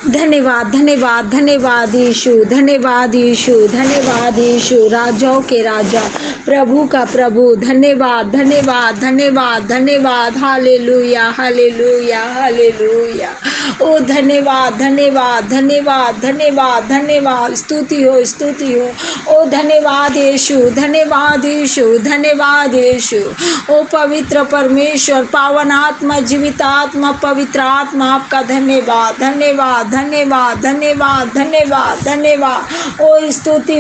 धन्यवाद धन्यवाद धन्यवाद यीशु, धन्यवाद यीशु, धन्यवाद यीशु, राजाओं के राजा, प्रभु का प्रभु, धन्यवाद धन्यवाद धन्यवाद धन्यवाद, हालेलुया हालेलुया हालेलुया। ओ धन्यवाद धन्यवाद धन्यवाद धन्यवाद धन्यवाद, स्तुति हो। ओ धन्यवाद यीशु, धन्यवाद यीशु, धन्यवाद यीशु। ओ पवित्र परमेश्वर, पावन आत्मा, जीवित आत्मा, पवित्र आत्मा, आपका धन्यवाद धन्यवाद धन्यवाद धन्यवाद धन्यवाद धन्यवाद। ओ स्तुति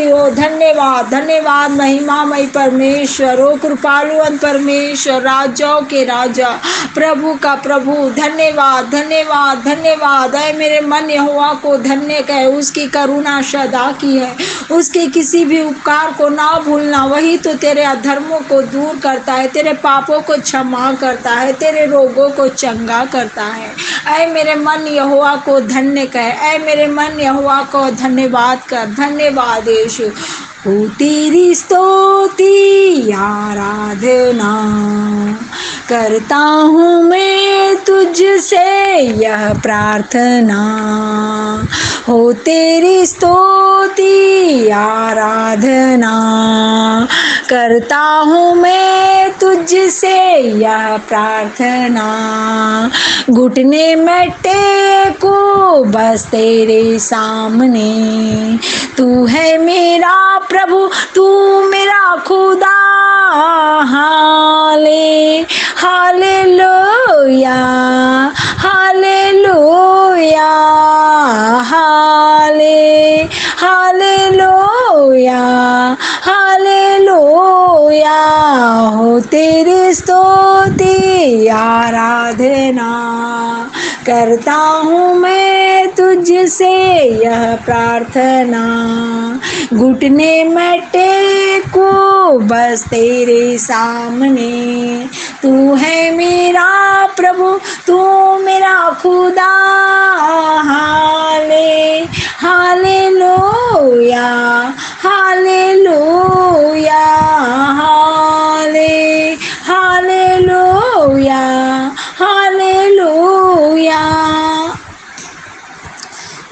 हो, धन्यवाद धन्यवाद, महिमामय परमेश्वर, ओ कृपालुवन परमेश्वर, राजाओं के राजा, प्रभु का प्रभु, धन्यवाद धन्यवाद धन्यवाद। ऐ मेरे मन यहोवा को धन्य कहे, उसकी करुणा सदा की है, उसके किसी भी उपकार को ना भूलना। वही तो तेरे अधर्मों को दूर करता है, तेरे पापों को क्षमा करता है, तेरे रोगों को चंगा करता है। ऐ मेरे मन यहोवा को धन्य कहे, ऐ मेरे मन यहोवा को धन्यवाद कर। धन्यवाद यीशु। हो तेरी स्तुति आराधना करता हूँ मैं तुझसे यह प्रार्थना। हो तेरी स्तुति आराधना करता हूँ मैं तुझसे यह प्रार्थना। घुटने में टेको बस तेरे सामने, तू है मेरा प्रभु, तू मेरा खुदा। Hallelujah hallelujah hallelujah hallelujah. हो तेरी स्तुति आराधना करता हूँ मैं तुझसे यह प्रार्थना। घुटने में टेको बस तेरे सामने, तू है मेरा प्रभु, तू मेरा खुदा। Hallelujah hallelujah hallelujah hallelujah.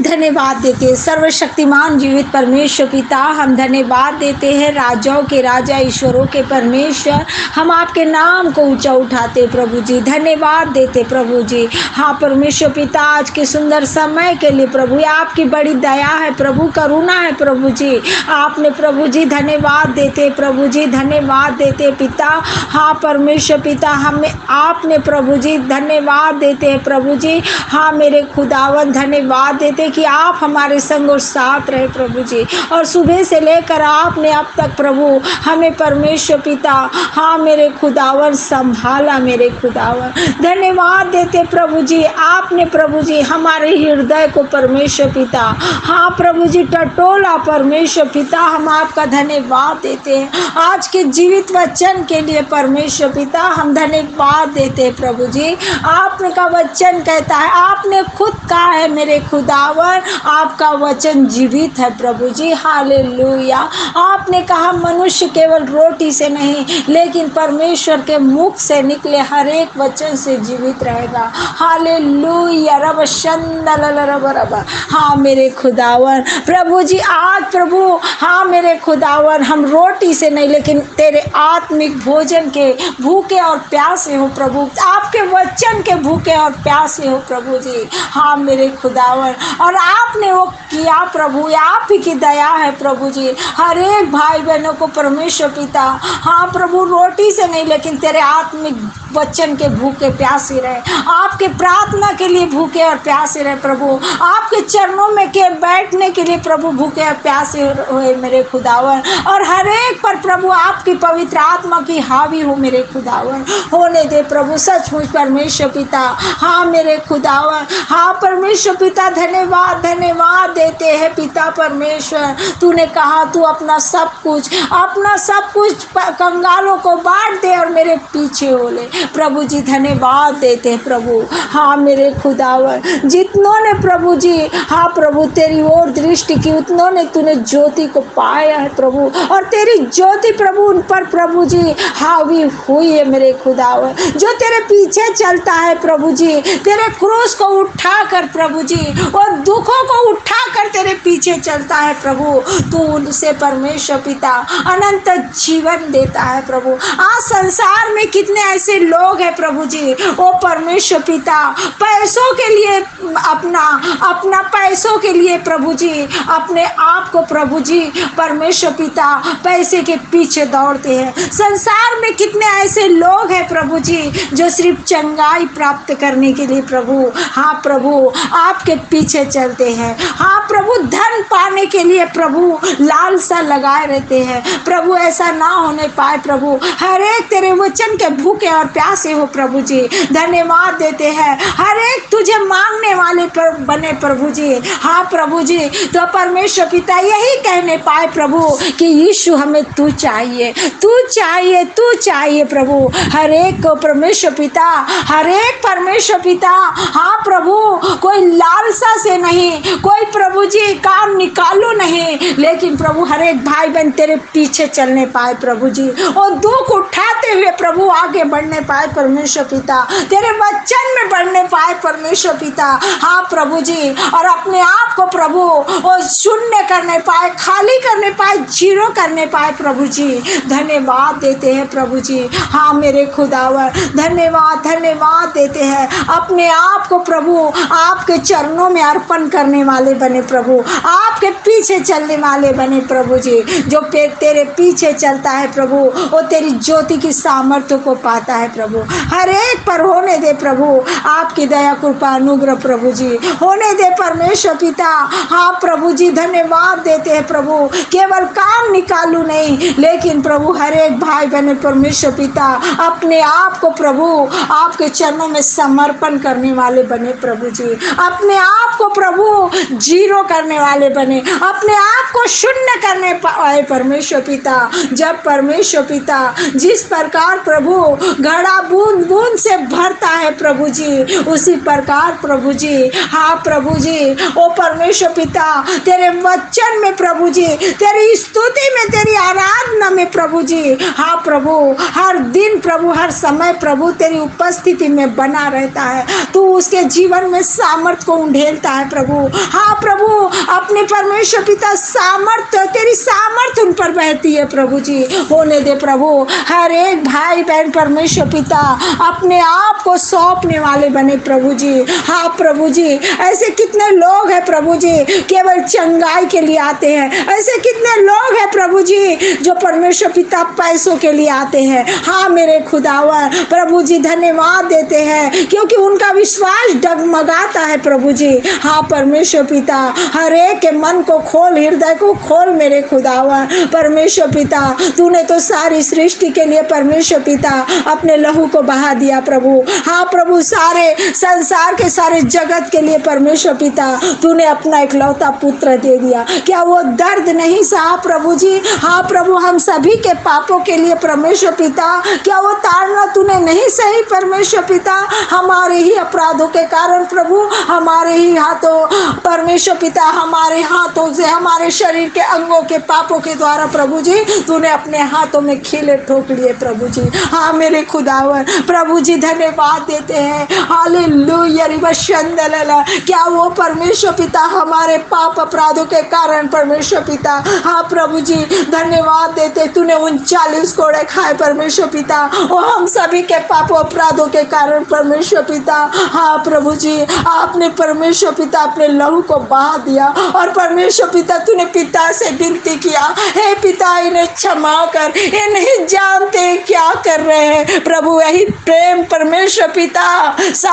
धन्यवाद देते हैं सर्वशक्तिमान जीवित परमेश्वर पिता, हम धन्यवाद देते हैं राजाओं के राजा, ईश्वरों के परमेश्वर। हम आपके नाम को ऊंचा उठाते प्रभु जी, धन्यवाद देते प्रभु जी। हाँ परमेश्वर पिता, आज के सुंदर समय के लिए प्रभु, आपकी बड़ी दया है प्रभु, करुणा है प्रभु जी। आपने प्रभु जी धन्यवाद देते प्रभु जी, धन्यवाद देते पिता। हाँ परमेश्वर पिता, हमें आपने प्रभु जी धन्यवाद देते हैं प्रभु जी। हाँ मेरे खुदावन धन्यवाद देते कि आप हमारे संग और साथ रहे प्रभु जी, और सुबह से लेकर आपने अब तक प्रभु हमें परमेश्वर पिता, हाँ मेरे खुदावन संभाला मेरे खुदावन। धन्यवाद देते प्रभु जी, आपने प्रभु जी हमारे हृदय को परमेश्वर पिता, हाँ प्रभु जी टटोला परमेश्वर पिता। हम आपका धन्यवाद देते हैं आज के जीवित वचन के लिए परमेश्वर पिता, हम धन्यवाद देते हैं प्रभु जी। आपने का वचन कहता है, आपने खुद कहा है मेरे खुदावन, आपका वचन जीवित है प्रभु जी। हालेलुया। आपने कहा मनुष्य केवल रोटी से नहीं लेकिन परमेश्वर के मुख से निकले हर एक वचन से जीवित रहेगा। हालेलुया। रब शंदल रब रब। हाँ मेरे खुदावन प्रभु जी, आज प्रभु हाँ मेरे खुदावन, हम रोटी से नहीं लेकिन तेरे आत्मिक भोजन के भूखे और प्यासे हो प्रभु, आपके वचन के भूखे और प्यासे हो प्रभु जी। हाँ मेरे खुदावन, और आपने वो किया प्रभु, आप ही की दया है प्रभु जी। हर एक भाई बहनों को परमेश्वर पिता, हाँ प्रभु रोटी से नहीं लेकिन तेरे आत्मिक वचन के भूखे प्यासे रहे, आपके प्रार्थना के लिए भूखे और प्यासे रहे प्रभु, आपके चरणों में के बैठने के लिए प्रभु भूखे और प्यासे हुए मेरे खुदावन। और हर एक पर प्रभु आपकी पवित्र आत्मा की हावी हो मेरे खुदावन, होने दे प्रभु सचमुच परमेश्वर पिता। हाँ मेरे खुदावन, हाँ परमेश्वर पिता धन्यवाद धन्यवाद देते हैं पिता परमेश्वर। तूने कहा तू अपना सब कुछ कंगालों को बांट दे और मेरे पीछे हो ले। प्रभु जी धन्यवाद देते हैं प्रभु। हाँ मेरे खुदावन, जितनों ने प्रभु जी हाँ प्रभु तेरी ओर दृष्टि की, उतनों ने तूने ज्योति को पाया है प्रभु, और तेरी ज्योति प्रभु उन पर प्रभु जी हावी हुई है मेरे खुदावन। जो तेरे पीछे चलता है प्रभु जी, तेरे क्रूस को उठा कर प्रभु जी और दुखों को उठा कर तेरे पीछे चलता है प्रभु, तू उनसे परमेश्वर पिता अनंत जीवन देता है प्रभु। आज संसार में कितने ऐसे लोग हैं प्रभु जी, ओ परमेश्वर पिता पैसों के लिए अपना पैसों के लिए प्रभु जी अपने आप को प्रभु जी परमेश्वर पिता पैसे के पीछे दौड़ते हैं। संसार में कितने ऐसे लोग हैं प्रभु जी जो सिर्फ चंगाई प्राप्त करने के लिए प्रभु हाँ प्रभु आपके पीछे चलते हैं। हाँ प्रभु धन पाने के लिए प्रभु लालसा लगाए रहते हैं प्रभु। ऐसा ना होने पाए प्रभु, हर एक तेरे वचन के भूखे और प्यासे हो प्रभु जी। धन्यवाद देते हैं हर एक तुझे मांगने वाले पर बने प्रभु जी। हाँ प्रभु जी तो परमेश्वर पिता यही कहने पाए प्रभु कि यीशु हमें तू चाहिए, तू चाहिए, तू चाहिए प्रभु। हर एक को परमेश्वर पिता, हर एक परमेश्वर पिता हाँ प्रभु कोई लालसा से नहीं, कोई प्रभु जी काम निकालो नहीं, लेकिन प्रभु हर एक भाई बहन तेरे पीछे चलने पाए प्रभु जी, और दुख उठाते हुए प्रभु आगे बढ़ने पाए परमेश्वर पिता, तेरे वचन में बढ़ने पाए परमेश्वर पिता। हाँ प्रभु जी, और अपने आप को प्रभु वो शून्य करने पाए, खाली करने पाए, जीरो करने पाए प्रभु जी। धन्यवाद देते हैं प्रभु जी। हाँ मेरे खुदावर धन्यवाद, धन्यवाद देते हैं। अपने आप को प्रभु आपके चरणों में अर्पण करने वाले बने प्रभु, आपके पीछे चलने वाले बने प्रभु जी। जो तेरे पीछे चलता है प्रभु वो तेरी ज्योति की सामर्थ्य को पाता है प्रभु। हर एक पर होने दे प्रभु आपकी दया कृपा अनुग्रह प्रभु जी, होने दे परमेश्वर पिता। हाँ प्रभु जी धन्यवाद देते हैं प्रभु, केवल काम निकालू नहीं, लेकिन प्रभु हर एक भाई बहन परमेश्वर पिता अपने आप को प्रभु आपके चरणों में समर्पण करने वाले बने प्रभु जी। अपने आप को प्रभु जीरो करने वाले बने, अपने आप को शून्य करने पाए परमेश्वर पिता। जब परमेश्वर पिता जिस प्रकार प्रभु घड़ा बूंद बूंद से भरता है प्रभु जी, उसी प्रकार प्रभु जी हाँ प्रभु जी ओ परमेश्वर पिता तेरे वचन में प्रभु जी, तेरी स्तुति में, तेरी आराधना में प्रभु जी हाँ प्रभु हर दिन प्रभु हर समय प्रभु तेरी उपस्थिति में बना रहता है। तू उसके जीवन में सामर्थ को उंडेलता है प्रभु। हाँ प्रभु अपने परमेश्वर पिता सामर्थ, तेरी सामर्थ उन पर बहती है प्रभु जी। होने दे प्रभु हर एक भाई बहन परमेश्वर पिता अपने आप को सौंपने वाले बने प्रभु जी। हाँ प्रभु जी ऐसे कितने लोग हैं प्रभु जी केवल चंगाई के लिए आते हैं, ऐसे कितने लोग हैं प्रभु जी जो परमेश्वर पिता पैसों के लिए आते हैं। हाँ मेरे खुदावर प्रभु जी धन्यवाद देते हैं क्योंकि उनका विश्वास डगमगाता है प्रभु जी। हाँ परमेश्वर पिता हर एक के मन को खोल, हृदय को खोल मेरे खुदावर परमेश्वर पिता। तूने तो सारी सृष्टि के लिए परमेश्वर पिता अपने लहू को बहा दिया प्रभु। हाँ प्रभु सारे संसार के सारे जगत के लिए परमेश्वर पिता तूने अपना इकलौता पुत्र दे दिया। क्या वो दर्द नहीं सहा प्रभु जी? हाँ प्रभु हम सभी के पापों के लिए परमेश्वर पिता क्या वो ताड़ना तूने नहीं सही परमेश्वर पिता? हमारे ही अपराधों के कारण प्रभु, हमारे ही हाथों परमेश्वर पिता, हमारे हाथों से हमारे शरीर के अंगों के पापों के द्वारा प्रभु जी तूने अपने हाथों में खीले ठोक लिए प्रभु जी। हाँ मेरे खुदावर प्रभु जी धन्यवाद देते हैं। हालेलुया रिबशंदलला क्या वो परमेश्वर पिता हमारे पाप अपराधों के कारण परमेश्वर पिता हाँ प्रभु जी धन्यवाद देते तूने 39 कोड़े खाए परमेश्वर पिता, वो हम सभी के पापों अपराधों के कारण परमेश्वर पिता। हाँ प्रभु जी आपने परमेश्वर पिता अपने लहू को बहा दिया और परमेश्वर पिता तूने पिता से विनती किया, हे पिता इन्हें क्षमा कर, ये नहीं जानते क्या कर रहे हैं प्रभु। यही प्रेम परमेश्वर पिता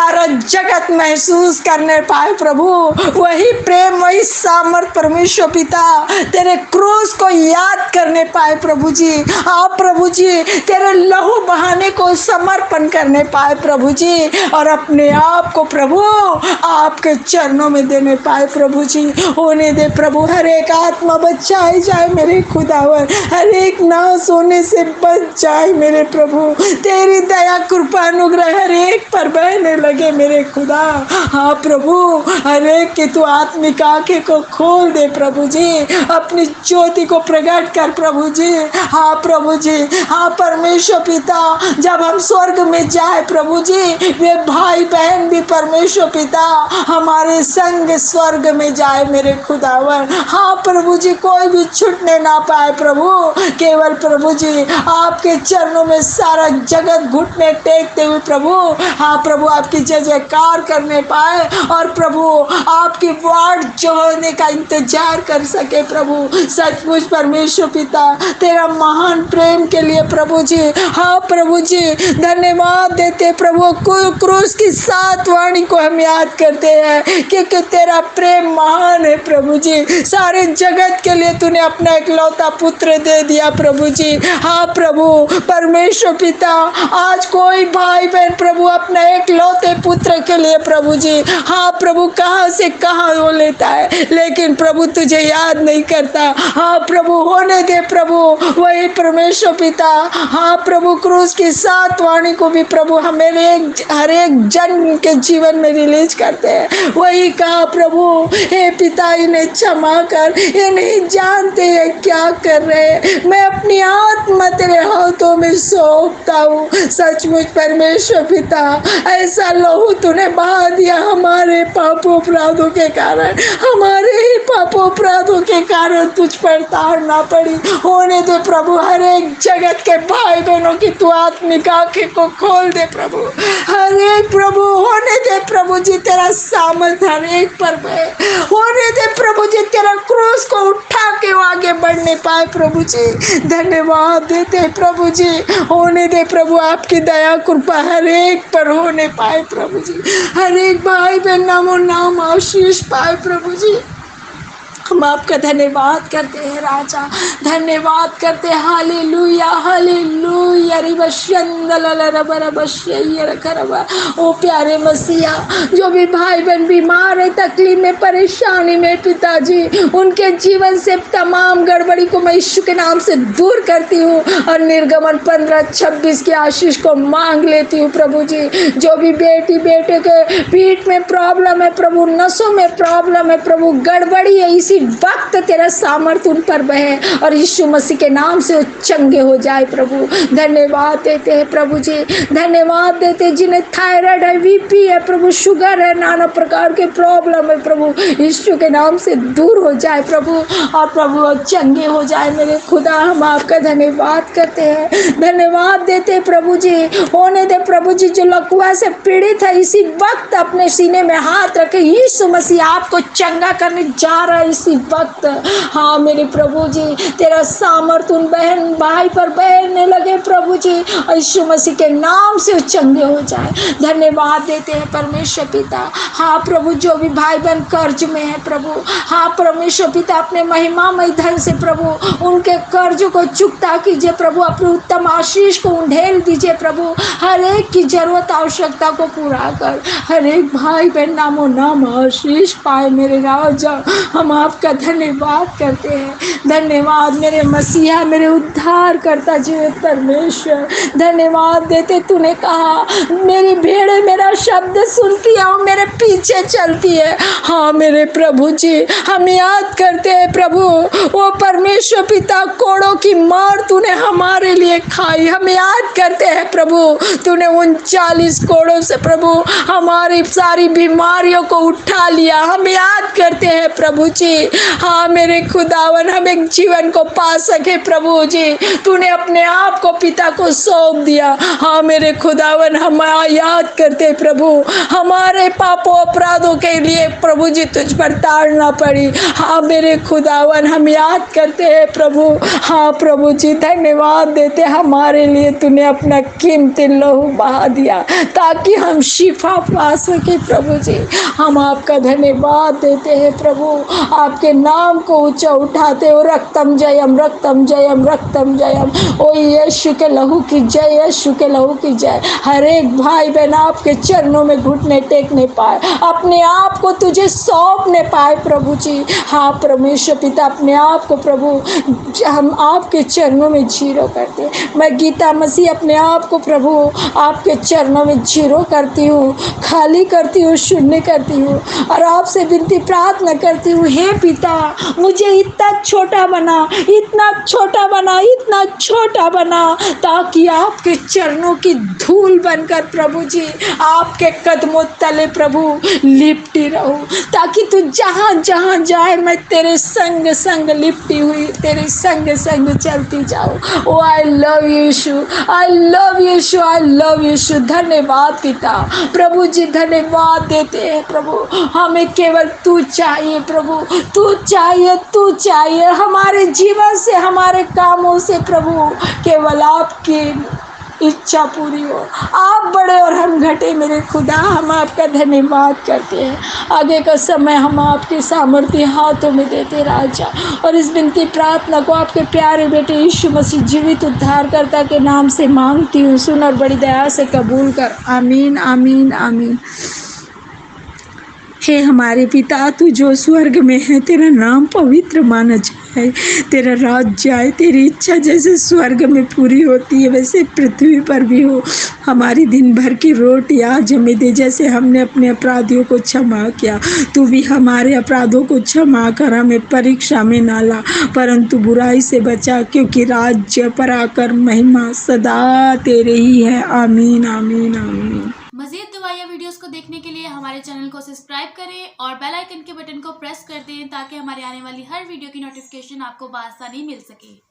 सारा जगत महसूस करने पाए प्रभु वही प्रेम, वही सामर्थ परमेश्वर पिता, तेरे क्रूस को याद करने पाए प्रभु जी। आप प्रभु जी तेरे लहू बहाने को समर्पण करने पाए प्रभु जी, और अपने आप को प्रभु आपके चरणों में देने पाए प्रभु जी। होने दे प्रभु, हर एक आत्मा बचाई जाए मेरे खुदावर, हर एक नाश होने से बच जाए मेरे प्रभु। तेरी दया कृपा अनुग्रह हर एक पर बहने लगे मेरे खुदा। हाँ प्रभु, हर एक की तू आत्मिक आंखें को खोल दे प्रभु जी, अपनी ज्योति को प्रकट कर प्रभु जी। हाँ प्रभु जी, हाँ परमेश्वर पिता, जब हम स्वर्ग में जाए प्रभु जी, वे भाई बहन भी परमेश्वर पिता हमारे संग स्वर्ग में जाए मेरे खुदावर। हाँ प्रभु जी, कोई भी छूटने ना पाए प्रभु, केवल प्रभु जी आपके चरणों में सारा जगत घुटने टेकते हुए प्रभु, हाँ प्रभु आपकी जय जयकार करने पाए, और प्रभु आपकी वाट जो होने का इंतजार कर सके प्रभु। सचमुच परमेश्वर पिता तेरा महान प्रेम के लिए प्रभु जी, हाँ प्रभु जी धन्यवाद देते प्रभु। क्रूस की 7 वाणी को हम याद करते हैं, क्योंकि तेरा प्रेम महान है प्रभु जी। सारे जगत के लिए तूने अपना इकलौता पुत्र दे दिया प्रभु जी। हाँ प्रभु परमेश्वर पिता, आज कोई भाई बहन प्रभु अपने इकलौते पुत्र के लिए प्रभु जी, हाँ प्रभु कहाँ से कहाँ हो लेता है, लेकिन प्रभु तुझे याद नहीं करता। हाँ प्रभु होने दे प्रभु, वही परमेश्वर पिता, हाँ प्रभु क्रूस की 7 वाणी को भी प्रभु हमें हर एक जन के जीवन में रिलीज करते हैं। वही कहा प्रभु, हे पिता इन्हें क्षमा कर, ये नहीं जानते हैं क्या कर रहे हैं, मैं अपनी आत्मा तेरे हाथों में सौंपता हूँ। सचमुच परमेश्वर पिता, ऐसा लहू तूने बहा दिया हमारे पापों अपराधों के कारण, हमारे ही पापों अपराधों के कारण तुझ पर ताड़ना पड़ी। होने दे प्रभु, हर एक जगत के भाई बहनों की तू आत्मिक आंखें को खोल दे प्रभु, हर एक प्रभु होने दे प्रभु जी तेरा सामर्थ हर एक पर है। होने दे प्रभु जी तेरा क्रूस को उठा के आगे बढ़ने पाए प्रभु जी। धन्यवाद देते प्रभु जी, होने दे प्रभु आपकी दया कृपा हर एक पर होने पाए प्रभु जी, हर एक भाई बहन नामों नाम आशीष पाए प्रभु जी। हम आपका धन्यवाद करते हैं राजा, धन्यवाद करते हैं। Hallelujah hallelujah. ओ प्यारे मसीहा, जो भी भाई बहन बीमार है, तकलीफ में, परेशानी में पिताजी, उनके जीवन से तमाम गड़बड़ी को मैं यीशु के नाम से दूर करती हूँ, और निर्गमन 15:26 की आशीष को मांग लेती हूँ प्रभु जी। जो भी बेटी बेटे के पीठ में प्रॉब्लम है प्रभु, नसों में प्रॉब्लम है प्रभु, गड़बड़ी है, इसी वक्त तेरा सामर्थ्य उन पर बहे, और यीशु मसीह के नाम से वो चंगे हो जाए प्रभु। धन्यवाद देते हैं प्रभु जी, धन्यवाद देते हैं। जिन्हें थायराइड है, बीपी है प्रभु, शुगर है, नाना प्रकार के प्रॉब्लम है प्रभु, यीशु के नाम से दूर हो जाए प्रभु, और प्रभु वो चंगे हो जाए मेरे खुदा। हम आपका धन्यवाद करते हैं, धन्यवाद देते हैं प्रभु जी। होने दे प्रभु जी, जो लकवा से पीड़ित है इसी वक्त अपने सीने में हाथ रखे, यीशु मसीह आपको चंगा करने जा रहा है इसी वक्त। हाँ मेरे प्रभु जी, तेरा सामर्थ उन बहन भाई पर बहने लगे प्रभु जी, और यीशु मसीह के नाम से वो चंगे हो जाए। धन्यवाद देते हैं परमेश्वर पिता। हाँ प्रभु, जो भी भाई बहन कर्ज में है प्रभु, हाँ परमेश्वर पिता अपने महिमामय धन से प्रभु उनके कर्ज को चुकता कीजिए प्रभु, अपनी उत्तम आशीष को उंडेल दीजिए प्रभु, हर एक की जरूरत आवश्यकता को पूरा कर, हर एक भाई बहन नामों नाम आशीष पाए मेरे राजा। हम आपका धन्यवाद करते हैं, धन्यवाद मेरे मसीहा, मेरे उद्धार करता जीवित परमेश्वर। धन्यवाद देते, तूने कहा मेरी भेड़ें मेरा शब्द सुनती है और मेरे पीछे चलती है। हाँ मेरे प्रभु जी, हम याद करते हैं प्रभु, वो परमेश्वर पिता कोड़ों की मार तूने हमारे लिए खाई। हम याद करते हैं प्रभु, तूने 39 कोड़ों से प्रभु हमारी सारी बीमारियों को उठा लिया। हम याद करते हैं प्रभु जी, हाँ मेरे खुदावन, हम एक जीवन को पा सके प्रभु जी। तूने अपने आप को पिता को सौंप दिया। हाँ मेरे खुदावन, हम याद करते प्रभु, हमारे पापों अपराधों के लिए प्रभु जी तुझ पर ताड़ना पड़ी। हाँ मेरे खुदावन, हम याद करते हैं प्रभु। हाँ प्रभु जी, धन्यवाद देते, हमारे लिए तूने अपना कीमती लहू बहा दिया ताकि हम शिफा पा सके प्रभु जी। हम आपका धन्यवाद देते हैं प्रभु, आपके नाम को ऊंचा उठाते हो। रक्तम जयम, रक्तम जयम, रक्तम जयम। ओ यीशु के लहू की जय, यीशु के लहू की जय। हर एक भाई बहन आपके चरणों में घुटने टेकने पाए, अपने आप को तुझे सौंपने पाए प्रभु जी। हाँ परमेश्वर पिता, अपने आप को प्रभु हम आपके चरणों में जीरो करते हैं। मैं गीता मसीह अपने आप को प्रभु आपके चरणों में जीरो करती हूँ, खाली करती हूँ, शून्य करती हूँ और आपसे विनती प्रार्थना करती हूँ, हे पिता मुझे इतना छोटा बना, इतना छोटा बना, इतना छोटा बना, ताकि आपके चरणों की धूल बनकर प्रभु जी आपके कदमों तले प्रभु लिपटी रहूं, ताकि तू जहाँ जहाँ जाए मैं तेरे संग संग लिपटी हुई तेरे संग संग चलती जाऊं। Oh I love Yeshu, I love Yeshu, I love Yeshu. धन्यवाद पिता, प्रभु जी धन्यवाद देते हैं प्रभु। हमें केवल तू चाहिए प्रभु, तू चाहिए, तू चाहिए। हमारे जीवन से, हमारे कामों से प्रभु केवल आपकी इच्छा पूरी हो। आप बड़े और हम घटे मेरे खुदा, हम आपका धन्यवाद करते हैं। आगे का समय हम आपके सामर्थ्य हाथों में देते राजा, और इस विनती प्रार्थना को आपके प्यारे बेटे यीशु मसीह जीवित उद्धारकर्ता के नाम से मांगती हूँ। सुन और बड़ी दया से कबूल कर। आमीन, आमीन, आमीन। हे हमारे पिता, तू जो स्वर्ग में है, तेरा नाम पवित्र माना जाए, तेरा राज्य आए, तेरी इच्छा जैसे स्वर्ग में पूरी होती है वैसे पृथ्वी पर भी हो। हमारी दिन भर की रोटी आज हमें दे, जैसे हमने अपने अपराधियों को क्षमा किया, तू भी हमारे अपराधों को क्षमा कर। हमें परीक्षा में ना ला, परंतु बुराई से बचा, क्योंकि राज्य, पराक्रम, महिमा सदा तेरे ही है। आमीन, आमीन, आमीन। मज़ीद दुआया वीडियोस को देखने के लिए हमारे चैनल को सब्सक्राइब करें और बेल आइकन के बटन को प्रेस कर दें, ताकि हमारे आने वाली हर वीडियो की नोटिफिकेशन आपको बआसानी मिल सके।